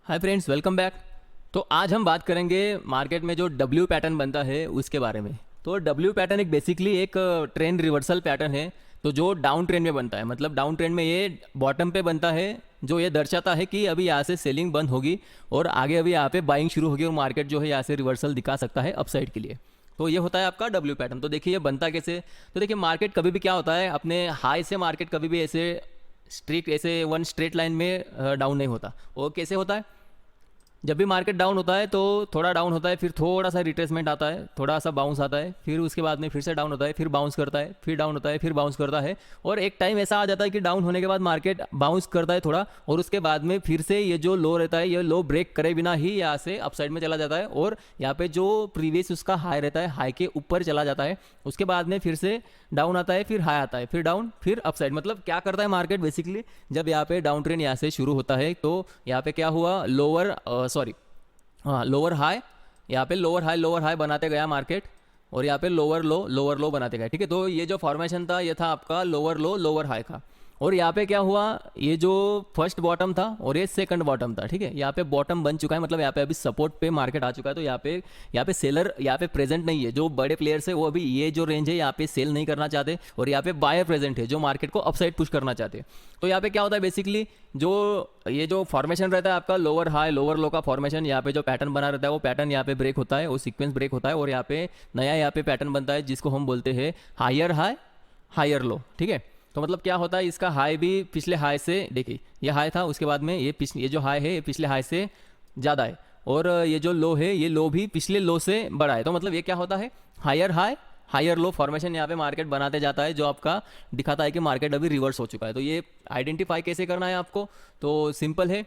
Hi friends, welcome back. तो आज हम बात करेंगे मार्केट में जो डब्ल्यू पैटर्न बनता है उसके बारे में। तो डब्ल्यू पैटर्न एक बेसिकली एक ट्रेंड रिवर्सल पैटर्न है। तो जो डाउन ट्रेंड में बनता है, मतलब डाउन ट्रेंड में ये बॉटम पे बनता है, जो ये दर्शाता है कि अभी यहाँ से सेलिंग बंद होगी और आगे अभी यहाँ पे बाइंग शुरू होगी और मार्केट जो है यहाँ से रिवर्सल दिखा सकता है अपसाइड के लिए। तो ये होता है आपका डब्ल्यू पैटर्न। तो देखिए ये बनता कैसे। तो देखिए मार्केट कभी भी क्या होता है, अपने हाई से मार्केट कभी भी ऐसे स्ट्रिक्ट ऐसे वन स्ट्रेट लाइन में डाउन नहीं होता। वो कैसे होता है, जब भी मार्केट डाउन होता है तो थोड़ा डाउन होता है, फिर थोड़ा सा रिट्रेसमेंट आता है, थोड़ा सा बाउंस आता है, फिर उसके बाद में फिर से डाउन होता है, फिर बाउंस करता है, फिर डाउन होता है, फिर बाउंस करता है। और एक टाइम ऐसा आ जाता है कि डाउन होने के बाद मार्केट बाउंस करता है थोड़ा, और उसके बाद में फिर से ये जो लो रहता है, ये लो ब्रेक करे बिना ही यहाँ से अपसाइड में चला जाता है और यहाँ पे जो प्रीवियस उसका हाई रहता है, हाई के ऊपर चला जाता है। उसके बाद में फिर से डाउन आता है, फिर हाई आता है, फिर डाउन, फिर अपसाइड। मतलब क्या करता है मार्केट बेसिकली, जब यहाँ पे डाउन ट्रेंड यहाँ से शुरू होता है तो यहाँ पे क्या हुआ, लोअर हाई, यहाँ पे लोअर हाई बनाते गया मार्केट और यहाँ पे लोअर लो बनाते गए। ठीक है, तो ये जो फॉर्मेशन था ये था आपका लोअर लो लोअर हाई का। और यहाँ पे क्या हुआ, ये जो फर्स्ट बॉटम था और ये सेकंड बॉटम था। ठीक है, यहाँ पे बॉटम बन चुका है, मतलब यहाँ पे अभी सपोर्ट पे मार्केट आ चुका है। तो यहाँ पे सेलर यहाँ पे प्रेजेंट नहीं है। जो बड़े प्लेयर्स है वो अभी ये जो रेंज है यहाँ पे सेल नहीं करना चाहते, और यहाँ पे बायर प्रेजेंट है जो मार्केट को अपसाइड पुश करना चाहते हैं। तो यहाँ पे क्या होता है बेसिकली, ये जो फॉर्मेशन रहता है आपका लोअर हाई लोअर लो का फॉर्मेशन, यहाँ पे जो पैटर्न बना रहता है वो पैटर्न यहाँ पे ब्रेक होता है, वो सीक्वेंस ब्रेक होता है और यहाँ पे नया यहाँ पे पैटर्न बनता है जिसको हम बोलते हैं हायर हाई हायर लो। ठीक है, तो मतलब क्या होता है, इसका हाई भी पिछले हाई से, देखिए ये हाई था, उसके बाद में ये जो हाई है ये पिछले हाई से ज़्यादा है, और ये जो लो है ये लो भी पिछले लो से बड़ा है। तो मतलब ये क्या होता है, higher high higher low formation यहाँ पे मार्केट बनाते जाता है, जो आपका दिखाता है कि मार्केट अभी रिवर्स हो चुका है। तो ये आइडेंटिफाई कैसे करना है आपको, तो सिंपल है।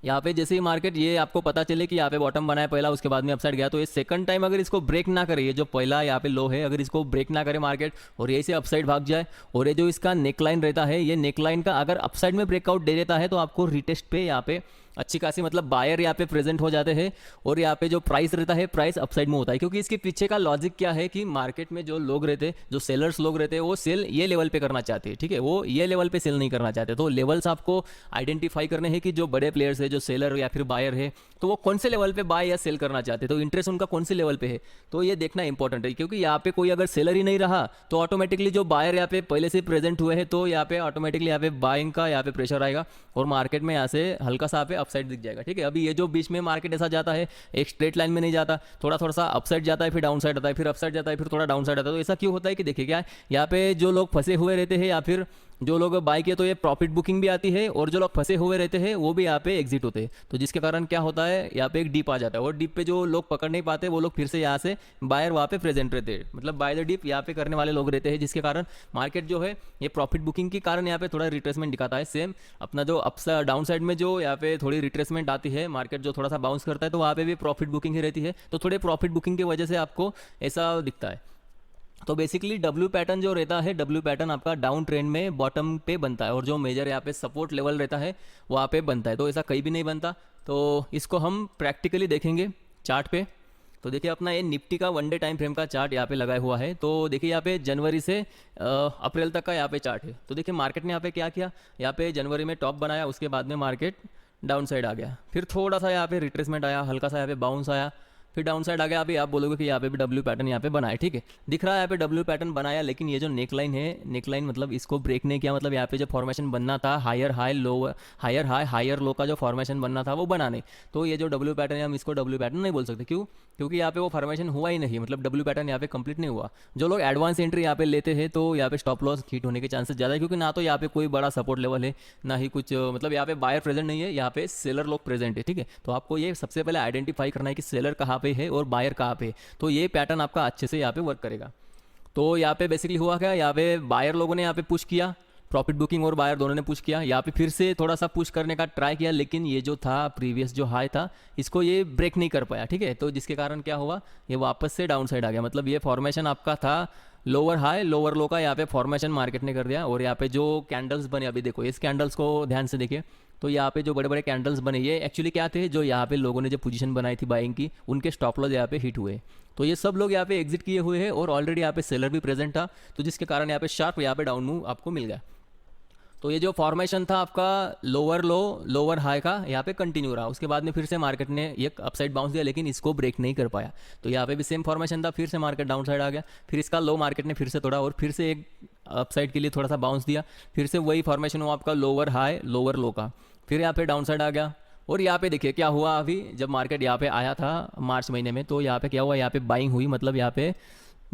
यहाँ पे जैसे ही मार्केट ये आपको पता चले कि यहाँ पे बॉटम बना है पहला, उसके बाद में अपसाइड गया, तो ये सेकंड टाइम अगर इसको ब्रेक ना करे, ये जो पहला यहाँ पे लो है अगर इसको ब्रेक ना करे मार्केट और यही से अपसाइड भाग जाए, और ये जो इसका नेकलाइन रहता है, ये नेकलाइन का अगर अपसाइड में ब्रेकआउट दे देता है तो आपको रिटेस्ट पे यहाँ पे अच्छी खासी, मतलब बायर यहाँ पे प्रेजेंट हो जाते हैं और यहाँ पे जो प्राइस रहता है प्राइस अपसाइड में होता है। क्योंकि इसके पीछे का लॉजिक क्या है कि मार्केट में जो लोग रहते हैं, जो सेलर्स लोग रहते हैं, वो सेल ये लेवल पे करना चाहते हैं। ठीक है, वो ये लेवल पे सेल नहीं करना चाहते। तो लेवल्स आपको आइडेंटिफाई करने हैं कि जो बड़े प्लेयर्स है, जो सेलर या फिर बायर है, तो वो कौन से लेवल पे बाय या सेल करना चाहते हैं, तो इंटरेस्ट उनका कौन से लेवल पे है, तो ये देखना इंपॉर्टेंट है। क्योंकि यहाँ पे कोई अगर सेलर ही नहीं रहा तो ऑटोमेटिकली जो बायर यहाँ पे पहले से प्रेजेंट हुए हैं, तो यहाँ पे ऑटोमेटिकली यहाँ पे बाइंग का यहाँ पे प्रेशर आएगा और मार्केट में यहाँ से हल्का सा यहाँ पे अपसाइड दिख जाएगा। ठीक है, अभी ये जो बीच में मार्केट ऐसा जाता है, एक स्ट्रेट लाइन में नहीं जाता, थोड़ा थोड़ा सा अपसाइड जाता है, फिर डाउन साइड आता है, फिर अपसाइड जाता है, फिर थोड़ा डाउन साइड आता है। तो ऐसा क्यों होता है कि देखिए क्या, यहाँ पे जो लोग फंसे हुए रहते हैं या फिर जो लोग बाई किए तो ये प्रॉफिट बुकिंग भी आती है, और जो लोग फंसे हुए रहते हैं वो भी यहाँ पे एग्जिट होते हैं। तो जिसके कारण क्या होता है, यहाँ पे एक डीप आ जाता है और डीप पे जो लोग पकड़ नहीं पाते वो लोग फिर से यहाँ से बायर वहाँ पे प्रेजेंट रहते हैं, मतलब बाय द डीप यहाँ पे करने वाले लोग रहते हैं, जिसके कारण मार्केट जो है ये प्रॉफिट बुकिंग के कारण यहाँ पे थोड़ा रिट्रेसमेंट दिखाता है। सेम अपना जो डाउन साइड में जो यहाँ पे थोड़ी रिट्रेसमेंट आती है, मार्केट जो थोड़ा सा बाउंस करता है, तो वहाँ पे भी प्रॉफिट बुकिंग ही रहती है। तो थोड़े प्रॉफिट बुकिंग की वजह से आपको ऐसा दिखता है। तो बेसिकली डब्ल्यू पैटर्न जो रहता है, डब्ल्यू पैटर्न आपका डाउन ट्रेंड में बॉटम पे बनता है और जो मेजर यहाँ पे सपोर्ट लेवल रहता है वहाँ पे बनता है। तो ऐसा कहीं भी नहीं बनता। तो इसको हम प्रैक्टिकली देखेंगे चार्ट पे। तो देखिए अपना ये निफ्टी का वन डे टाइम फ्रेम का चार्ट यहाँ पे लगाया हुआ है। तो देखिए यहाँ पे जनवरी से अप्रैल तक का यहाँ पे चार्ट है। तो देखिए मार्केट ने यहाँ पे क्या किया, यहाँ पे जनवरी में टॉप बनाया, उसके बाद में मार्केट डाउन साइड आ गया, फिर थोड़ा सा यहाँ पे रिट्रेसमेंट आया, हल्का सा यहाँ पे बाउंस आया, फिर डाउन साइड आ गया। अभी आप बोलोगे कि यहाँ पे भी डब्ल्यू पैटर्न यहाँ पे बनाए, ठीक है, दिख रहा है यहाँ पे डब्ल्यू पैटर्न बनाया, लेकिन ये जो नेकलाइन है, नेकलाइन मतलब इसको ब्रेक नहीं किया। मतलब यहाँ पे जो फॉर्मेशन बनना था higher high low, higher high higher low का जो फॉर्मेशन बनना था वो बना नहीं। तो ये जो डब्ल्यू पैटर्न है हम इसको डब्ल्यू पैटर्न नहीं बोल सकते। क्यों? क्योंकि यहाँ पे वो फॉर्मेशन हुआ ही नहीं, मतलब डब्ल्यू पैटर्न यहाँ पे कंप्लीट नहीं हुआ। जो लोग एडवांस एंट्री यहाँ पे लेते हैं तो यहाँ पे स्टॉप लॉस हिट होने के चांसेस ज़्यादा है, क्योंकि ना तो यहाँ पे कोई बड़ा सपोर्ट लेवल है, ना ही कुछ मतलब यहाँ पे बायर प्रेजेंट नहीं है, यहाँ पे सेलर लोग प्रेजेंट है। ठीक है, तो आपको ये सबसे पहले आइडेंटिफाई करना है कि सेलर कहाँ पे है और बायर कहाँ पे, तो ये पैटर्न आपका अच्छे से यहाँ पे वर्क करेगा। तो यहाँ पे बेसिकली हुआ क्या, यहाँ पे बायर लोगों ने यहाँ पे पुश किया, प्रॉफिट बुकिंग और बायर दोनों ने पुश किया, यहाँ पे फिर से थोड़ा सा पुश करने का ट्राई किया, लेकिन ये जो था प्रीवियस जो हाई था इसको ये ब्रेक नहीं कर पाया। ठीक है, तो जिसके कारण क्या हुआ, ये वापस से डाउन साइड आ गया। मतलब ये फॉर्मेशन आपका था लोअर हाई लोअर लो का, यहाँ पे फॉर्मेशन मार्केट ने कर दिया। और यहाँ पे जो कैंडल्स बने, अभी देखो इस कैंडल्स को ध्यान से देखिए, तो यहाँ पे जो बड़े बड़े कैंडल्स बने ये एक्चुअली क्या थे, जो यहाँ पे लोगों ने जो पोजीशन बनाई थी बाइंग की, उनके स्टॉप लॉस यहाँ पे हिट हुए। तो ये सब लोग यहाँ पे एग्जिट किए हुए हैं और ऑलरेडी यहाँ पे सेलर भी प्रेजेंट था, तो जिसके कारण यहाँ पे शार्प यहाँ पे डाउन मूव आपको मिल गया। तो ये जो फॉर्मेशन था आपका लोअर लो लोअर हाई का यहाँ पे कंटिन्यू रहा, उसके बाद में फिर से मार्केट ने एक अपसाइड बाउंस दिया लेकिन इसको ब्रेक नहीं कर पाया। तो यहाँ पे भी सेम फॉर्मेशन था, फिर से मार्केट डाउन साइड आ गया, फिर इसका लो मार्केट ने फिर से तोड़ा और फिर से एक अपसाइड के लिए थोड़ा सा बाउंस दिया, फिर से वही फॉर्मेशन हुआ आपका लोअर हाई लोअर लो का, फिर यहाँ पे डाउन साइड आ गया। और यहाँ पे देखिए क्या हुआ, अभी जब मार्केट यहाँ पे आया था मार्च महीने में तो यहाँ पे क्या हुआ, यहाँ पे बाइंग हुई, मतलब यहाँ पे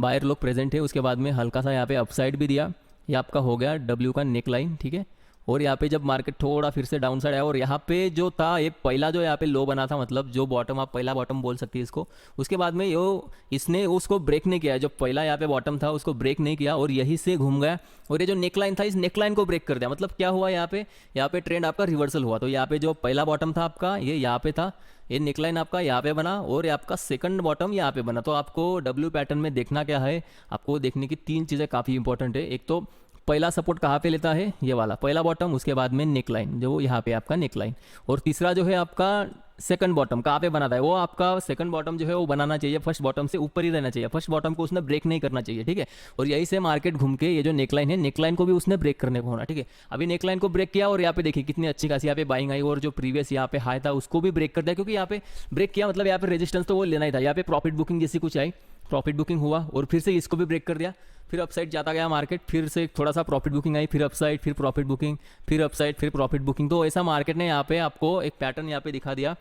बायर लोग प्रेजेंट है। उसके बाद में हल्का सा यहाँ पे अपसाइड भी दिया, ये आपका हो गया डब्ल्यू का नेक लाइन, ठीक है। और यहाँ पे जब मार्केट थोड़ा फिर से डाउन साइड आया और यहाँ पे जो था ये पहला जो यहाँ पे लो बना था, मतलब जो बॉटम आप पहला बॉटम बोल सकती है इसको, उसके बाद में यो इसने उसको ब्रेक नहीं किया, जो पहला यहाँ पे बॉटम था उसको ब्रेक नहीं किया और यहीं से घूम गया और ये जो नेक लाइन था इस नेक लाइन को ब्रेक कर दिया। मतलब क्या हुआ, यहाँ पे ट्रेंड आपका रिवर्सल हुआ। तो यहाँ पे जो पहला बॉटम था आपका ये यहाँ पे था, ये नेकलाइन आपका यहाँ पे बना और ये आपका सेकंड बॉटम यहाँ पे बना। तो आपको डब्ल्यू पैटर्न में देखना क्या है, आपको देखने की तीन चीज़ें काफ़ी इंपॉर्टेंट है। एक तो पहला सपोर्ट कहाँ पे लेता है, ये वाला पहला बॉटम, उसके बाद में नेक लाइन जो यहाँ पे आपका नेक लाइन, और तीसरा जो है आपका सेकंड बॉटम कहाँ पे बनाता है, वो आपका सेकंड बॉटम जो है वो बनाना चाहिए फर्स्ट बॉटम से ऊपर ही रहना चाहिए, फर्स्ट बॉटम को उसने ब्रेक नहीं करना चाहिए, ठीक है। और यही से मार्केट घूम के ये जो नेकलाइन है नेकलाइन को भी उसने ब्रेक करने को होना, ठीक है। अभी नेकलाइन को ब्रेक किया और यहाँ पे देखिए कितनी अच्छी खासी यहाँ पे बाइंग आई और जो प्रीवियस यहाँ पे हाई था उसको भी ब्रेक कर दिया, क्योंकि यहाँ पे ब्रेक किया मतलब यहाँ पे रेजिस्टेंस तो वो लेना ही था। यहाँ पे प्रॉफिट बुकिंग जैसी कुछ आई, प्रॉफिट बुकिंग हुआ और फिर से इसको भी ब्रेक कर दिया, फिर अपसाइड जाता गया मार्केट, फिर से थोड़ा सा प्रॉफिट बुकिंग आई, फिर अपसाइड, फिर प्रॉफिट बुकिंग, फिर अपसाइड, फिर प्रॉफिट बुकिंग। तो ऐसा मार्केट ने यहाँ पे आपको एक पैटर्न यहाँ पे दिखा दिया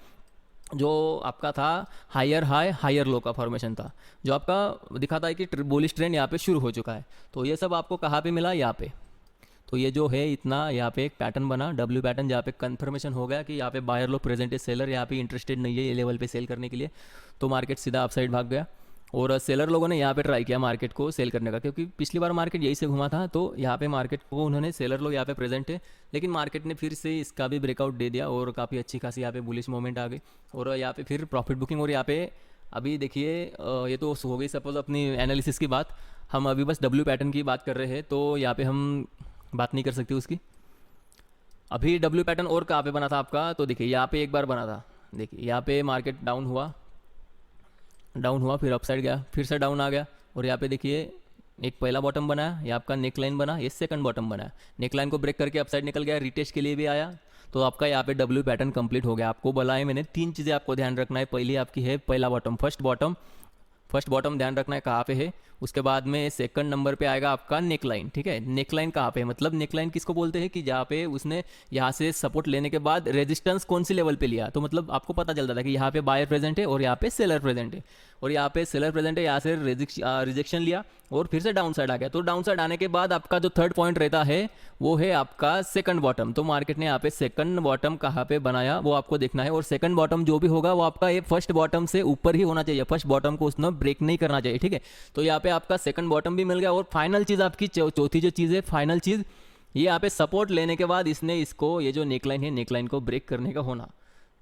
जो आपका था हायर हाई हायर लो का फॉर्मेशन था, जो आपका दिखाता है कि बुलिश ट्रेंड यहाँ पे शुरू हो चुका है। तो ये सब आपको कहाँ पे मिला, यहाँ पे। तो ये जो है इतना यहाँ पे एक पैटर्न बना डब्ल्यू पैटर्न, जहाँ पे कंफर्मेशन हो गया कि यहाँ पे बायर लोग प्रेजेंट है, सेलर यहाँ पे इंटरेस्टेड नहीं है ये लेवल पे सेल करने के लिए, तो मार्केट सीधा अपसाइड भाग गया। और सेलर लोगों ने यहाँ पे ट्राई किया मार्केट को सेल करने का, क्योंकि पिछली बार मार्केट यही से घुमा था, तो यहाँ पे मार्केट को उन्होंने सेलर लोग यहाँ पे प्रेजेंट है, लेकिन मार्केट ने फिर से इसका भी ब्रेकआउट दे दिया और काफ़ी अच्छी खासी यहाँ पे बुलिश मोमेंट आ गई और यहाँ पे फिर प्रॉफिट बुकिंग। और यहाँ पे अभी देखिए ये तो हो गई सपोज अपनी एनालिसिस की बात, हम अभी बस डब्ल्यू पैटर्न की बात कर रहे हैं, तो यहाँ पे हम बात नहीं कर सकते उसकी। अभी डब्ल्यू पैटर्न और कहाँ पे बना था आपका, तो देखिए यहाँ पे एक बार बना था, देखिए यहाँ पे मार्केट डाउन हुआ फिर अपसाइड गया, फिर से डाउन आ गया और यहाँ पे देखिए एक पहला बॉटम बनाया, ये आपका नेक लाइन बना, ये सेकंड बॉटम बनाया, नेक लाइन को ब्रेक करके अपसाइड निकल गया, रिटेस्ट के लिए भी आया, तो आपका यहाँ पे डब्ल्यू पैटर्न कंप्लीट हो गया। आपको बोला है मैंने तीन चीज़ें आपको ध्यान रखना है, पहली आपकी है पहला बॉटम, फर्स्ट बॉटम ध्यान रखना है कहाँ पे है, उसके बाद में सेकंड नंबर पे आएगा आपका नेक लाइन, ठीक है। नेक लाइन कहाँ पे है, मतलब नेक लाइन किसको बोलते हैं कि जहाँ पे उसने यहाँ से सपोर्ट लेने के बाद रेजिस्टेंस कौन सी लेवल पे लिया, तो मतलब आपको पता चलता था कि यहाँ पे बायर प्रेजेंट है और यहाँ पे सेलर प्रेजेंट है, और यहाँ पे सेलर प्रेजेंट है, यहाँ से रिजेक्शन लिया और फिर से डाउन साइड आ गया। तो डाउन साइड आने के बाद आपका जो थर्ड पॉइंट रहता है वो है आपका सेकंड बॉटम, तो मार्केट ने यहाँ पे सेकंड बॉटम कहाँ पे बनाया वो आपको देखना है, और सेकंड बॉटम जो भी होगा वो आपका ये फर्स्ट बॉटम से ऊपर ही होना चाहिए, फर्स्ट बॉटम को उसने ब्रेक नहीं करना चाहिए, ठीक है। तो यहाँ पे आपका सेकंड बॉटम भी मिल गया और फाइनल चीज़ आपकी चौथी जो चीज़ है, फाइनल चीज़ ये यहाँ पे सपोर्ट लेने के बाद इसने इसको ये जो नेकलाइन है नेकलाइन को ब्रेक करने का होना,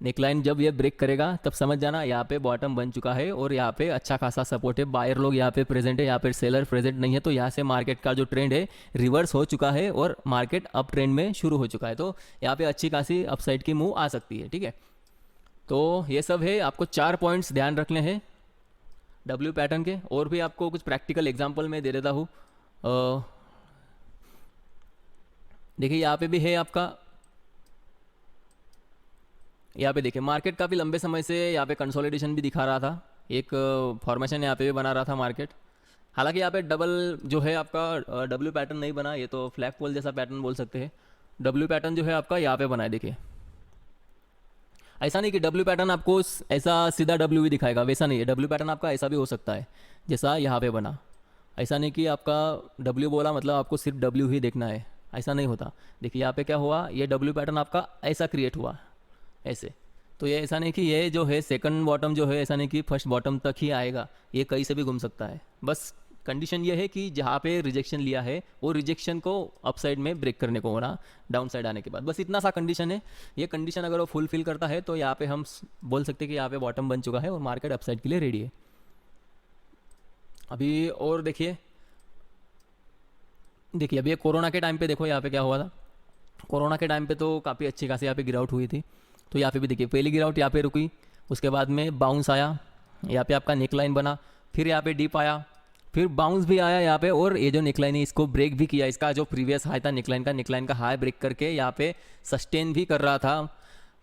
नेकलाइन जब ये ब्रेक करेगा तब समझ जाना यहाँ पे बॉटम बन चुका है और यहाँ पे अच्छा खासा सपोर्ट है, बायर लोग यहाँ पे प्रेजेंट है, यहाँ पे सेलर प्रेजेंट नहीं है, तो यहाँ से मार्केट का जो ट्रेंड है रिवर्स हो चुका है और मार्केट अप ट्रेंड में शुरू हो चुका है। तो यहाँ पे अच्छी खासी अपसाइड की मूव आ सकती है, ठीक है। तो ये सब है, आपको 4 पॉइंट्स ध्यान रखने हैं डब्ल्यू पैटर्न के, और भी आपको कुछ प्रैक्टिकल एग्जाम्पल मैं दे देता हूँ। देखिए यहाँ पे भी है आपका, यहाँ पे देखिए मार्केट काफ़ी लंबे समय से यहाँ पे कंसोलिडेशन भी दिखा रहा था, एक फॉर्मेशन यहाँ पे भी बना रहा था मार्केट। हालांकि यहाँ पे डबल जो है आपका डब्ल्यू पैटर्न नहीं बना, ये तो फ्लैग पोल जैसा पैटर्न बोल सकते हैं। डब्ल्यू पैटर्न जो है आपका यहाँ पे बना है, देखिए ऐसा नहीं कि डब्ल्यू पैटर्न आपको ऐसा सीधा डब्ल्यू ही दिखाएगा, वैसा नहीं है। डब्ल्यू पैटर्न आपका ऐसा भी हो सकता है जैसा यहाँ पे बना, ऐसा नहीं कि आपका डब्ल्यू बोला मतलब आपको सिर्फ डब्ल्यू ही देखना है, ऐसा नहीं होता। देखिए यहाँ पे क्या हुआ, ये डब्ल्यू पैटर्न आपका ऐसा क्रिएट हुआ ऐसे, तो ये ऐसा नहीं कि ये जो है सेकंड बॉटम जो है ऐसा नहीं कि फर्स्ट बॉटम तक ही आएगा, ये कहीं से भी घूम सकता है। बस कंडीशन ये है कि जहाँ पे रिजेक्शन लिया है वो रिजेक्शन को अपसाइड में ब्रेक करने को होना डाउन साइड आने के बाद, बस इतना सा कंडीशन है। ये कंडीशन अगर वो फुलफिल करता है तो यहाँ पे हम बोल सकते हैं कि यहाँ पे बॉटम बन चुका है और मार्केट अपसाइड के लिए रेडी है। अभी और देखिए अभी ये कोरोना के टाइम पे देखो यहाँ पे क्या हुआ था, कोरोना के टाइम पे तो काफ़ी अच्छी खासी यहाँ पे गिरावट हुई थी। तो यहाँ पे भी देखिए पहली गिरावट यहाँ पे रुकी, उसके बाद में बाउंस आया, यहाँ पे आपका नेक लाइन बना, फिर यहाँ पे डीप आया, फिर बाउंस भी आया यहाँ पे, और ये जो नेकलाइन है इसको ब्रेक भी किया, इसका जो प्रीवियस हाई था नेकलाइन का हाई ब्रेक करके यहाँ पे सस्टेन भी कर रहा था।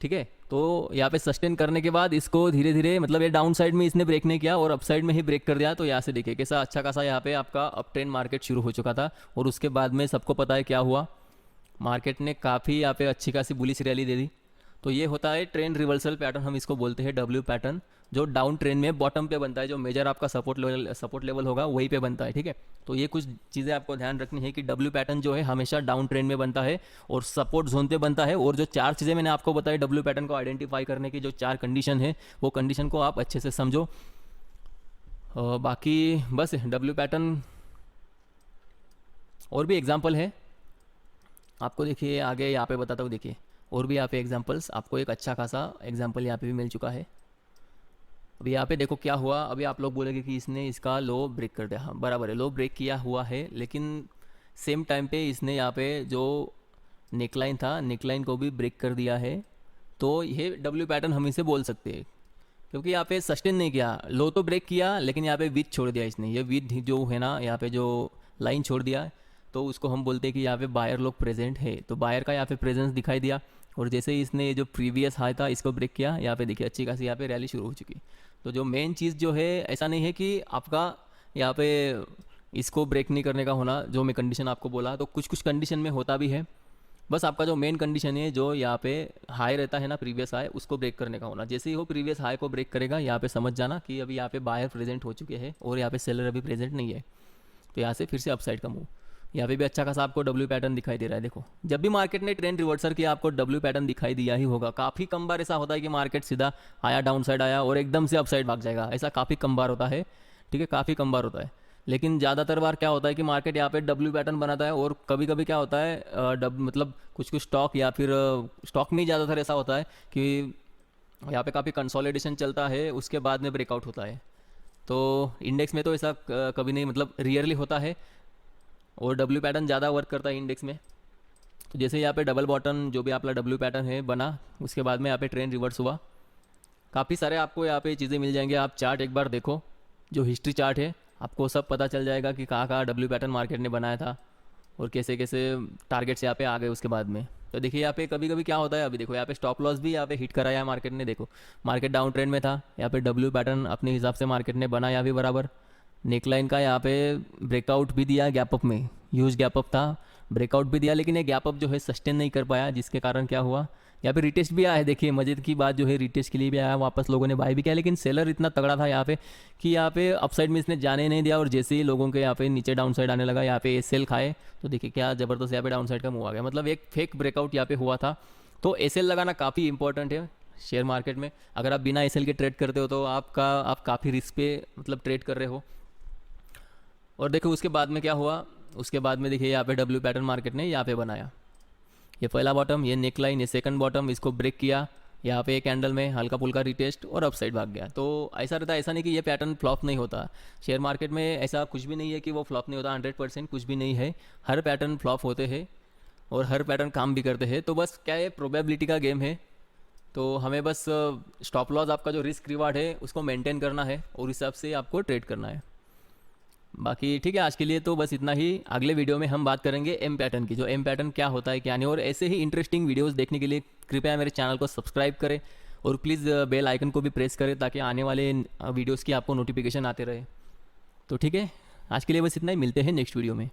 ठीक है, तो यहाँ पे सस्टेन करने के बाद इसको धीरे धीरे मतलब ये डाउन साइड में इसने ब्रेक नहीं किया और अप साइड में ही ब्रेक कर दिया। तो यहाँ से देखिए कैसा अच्छा खासा यहाँ पे आपका अप ट्रेंड मार्केट शुरू हो चुका था, और उसके बाद में सबको पता है क्या हुआ, मार्केट ने काफ़ी यहाँ पे अच्छी खासी बुलिश रैली दे दी। तो ये होता है ट्रेंड रिवर्सल पैटर्न, हम इसको बोलते हैं डब्ल्यू पैटर्न, जो डाउन ट्रेंड में बॉटम पे बनता है, जो मेजर आपका सपोर्ट लेवल होगा वहीं पे बनता है। ठीक है, तो ये कुछ चीज़ें आपको ध्यान रखनी है कि डब्ल्यू पैटर्न जो है हमेशा डाउन ट्रेंड में बनता है और सपोर्ट जोन पे बनता है। और जो 4 चीज़ें मैंने आपको बताई डब्ल्यू पैटर्न को आइडेंटिफाई करने की, जो 4 कंडीशन है वो कंडीशन को आप अच्छे से समझो। बाकी बस डब्ल्यू पैटर्न और भी एग्जाम्पल है आपको, देखिए आगे यहाँ पे बताता हूँ। देखिए और भी यहाँ पे एग्जांपल्स, आपको एक अच्छा खासा एग्जांपल यहाँ पे भी मिल चुका है। अभी यहाँ पे देखो क्या हुआ, अभी आप लोग बोलेंगे कि इसने इसका लो ब्रेक कर दिया। हाँ बराबर है, लो ब्रेक किया हुआ है, लेकिन सेम टाइम पे इसने यहाँ पे जो नेकलाइन था नेकलाइन को भी ब्रेक कर दिया है। तो ये डब्ल्यू पैटर्न हम इसे बोल सकते हैं, क्योंकि यहाँ पे सस्टेन नहीं किया, लो तो ब्रेक किया लेकिन यहाँ पे विथ छोड़ दिया इसने, ये विथ जो है ना यहाँ पे जो लाइन छोड़ दिया, तो उसको हम बोलते हैं कि यहाँ पे बायर लोग प्रेजेंट है। तो बायर का यहाँ पे प्रेजेंस दिखाई दिया, और जैसे ही इसने ये जो प्रीवियस हाई था इसको ब्रेक किया, यहाँ पे देखिए अच्छी खासी यहाँ पे रैली शुरू हो चुकी। तो जो मेन चीज़ जो है, ऐसा नहीं है कि आपका यहाँ पे इसको ब्रेक नहीं करने का होना, जो मैं कंडीशन आपको बोला, तो कुछ कुछ कंडीशन में होता भी है। बस आपका जो मेन कंडीशन है, जो यहाँ पे हाई रहता है ना प्रीवियस हाई, उसको ब्रेक करने का होना। जैसे ही वो प्रीवियस हाई को ब्रेक करेगा, यहाँ पे समझ जाना कि अभी यहाँ पे बायर प्रेजेंट हो चुके हैं और यहाँ पे सेलर अभी प्रेजेंट नहीं है। तो यहाँ से फिर से अपसाइड का मूव, यहाँ पे भी अच्छा खासा आपको डब्ल्यू पैटर्न दिखाई दे रहा है। देखो जब भी मार्केट ने ट्रेंड रिवर्सल किया, आपको डब्ल्यू पैटर्न दिखाई दिया ही होगा। काफ़ी कम बार ऐसा होता है कि मार्केट सीधा आया, डाउन साइड आया और एकदम से अपसाइड भाग जाएगा, ऐसा काफ़ी कम बार होता है। ठीक है, काफ़ी कम बार होता है, लेकिन ज़्यादातर बार क्या होता है कि मार्केट यहाँ पे डब्ल्यू पैटर्न बनाता है। और कभी कभी क्या होता है मतलब कुछ कुछ स्टॉक या फिर स्टॉक नहीं, ज़्यादातर ऐसा होता है कि यहाँ पे काफ़ी कंसोलिडेशन चलता है, उसके बाद में ब्रेकआउट होता है। तो इंडेक्स में तो ऐसा कभी नहीं, मतलब रियरली होता है, और डब्ल्यू पैटर्न ज़्यादा वर्क करता है इंडेक्स में। तो जैसे यहाँ पे डबल बॉटम जो भी आपका डब्ल्यू पैटर्न है बना, उसके बाद में यहाँ पे ट्रेंड रिवर्स हुआ। काफ़ी सारे आपको यहाँ पे चीज़ें मिल जाएंगे, आप चार्ट एक बार देखो, जो हिस्ट्री चार्ट है आपको सब पता चल जाएगा कि कहाँ कहाँ डब्ल्यू पैटर्न मार्केट ने बनाया था और कैसे कैसे टारगेट्स यहाँ पे आ गए उसके बाद में। तो देखिए यहाँ पे कभी कभी क्या होता है, अभी देखो यहाँ पे स्टॉप लॉस भी यहाँ पे हिट कराया है मार्केट ने। देखो मार्केट डाउन ट्रेंड में था, यहाँ पे डब्ल्यू पैटर्न अपने हिसाब से मार्केट ने बनाया भी बराबर, नेकलाइन का यहाँ पे ब्रेकआउट भी दिया, गैप अप में ह्यूज गैप अप था, ब्रेकआउट भी दिया, लेकिन ये गैप अप जो है सस्टेन नहीं कर पाया, जिसके कारण क्या हुआ, यहाँ पे रिटेस्ट भी आया है। देखिए मजे की बात जो है, रिटेस्ट के लिए भी आया, वापस लोगों ने बाय भी किया, लेकिन सेलर इतना तगड़ा था यहाँ पे कि यहाँ पे अपसाइड में इसने जाने नहीं दिया, और जैसे ही लोगों के यहाँ पे नीचे डाउन साइड आने लगा, यहाँ पे सेल खाए, तो देखिए क्या ज़बरदस्त यहाँ पे डाउन साइड का मूव आ गया। मतलब एक फेक ब्रेकआउट यहाँ पे हुआ था। तो एसएल लगाना काफ़ी इंपॉर्टेंट है शेयर मार्केट में। अगर आप बिना एसएल के ट्रेड करते हो तो आप काफ़ी रिस्क पे मतलब ट्रेड कर रहे हो। और देखो उसके बाद में क्या हुआ, उसके बाद में देखिए यहाँ पे डब्ल्यू पैटर्न मार्केट ने यहाँ पे बनाया, ये पहला बॉटम, ये नेकलाइन, ये सेकंड बॉटम, इसको ब्रेक किया, यहाँ पे एक कैंडल में हल्का फुल्का रिटेस्ट और अप साइड भाग गया। तो ऐसा रहता है, ऐसा नहीं कि ये पैटर्न फ्लॉप नहीं होता शेयर मार्केट में, ऐसा कुछ भी नहीं है कि वो फ्लॉप नहीं होता, 100% कुछ भी नहीं है, हर पैटर्न फ्लॉप होते हैं और हर पैटर्न काम भी करते हैं। तो बस क्या है, प्रोबेबिलिटी का गेम है। तो हमें बस स्टॉप लॉस, आपका जो रिस्क रिवार्ड है उसको मेंटेन करना है और इस हिसाब से आपको ट्रेड करना है। बाकी ठीक है, आज के लिए तो बस इतना ही। अगले वीडियो में हम बात करेंगे एम पैटर्न की, जो एम पैटर्न क्या होता है क्या नहीं, और ऐसे ही इंटरेस्टिंग वीडियोस देखने के लिए कृपया मेरे चैनल को सब्सक्राइब करें और प्लीज़ बेल आइकन को भी प्रेस करें, ताकि आने वाले वीडियोस की आपको नोटिफिकेशन आते रहे। तो ठीक है, आज के लिए बस इतना ही, मिलते हैं नेक्स्ट वीडियो में।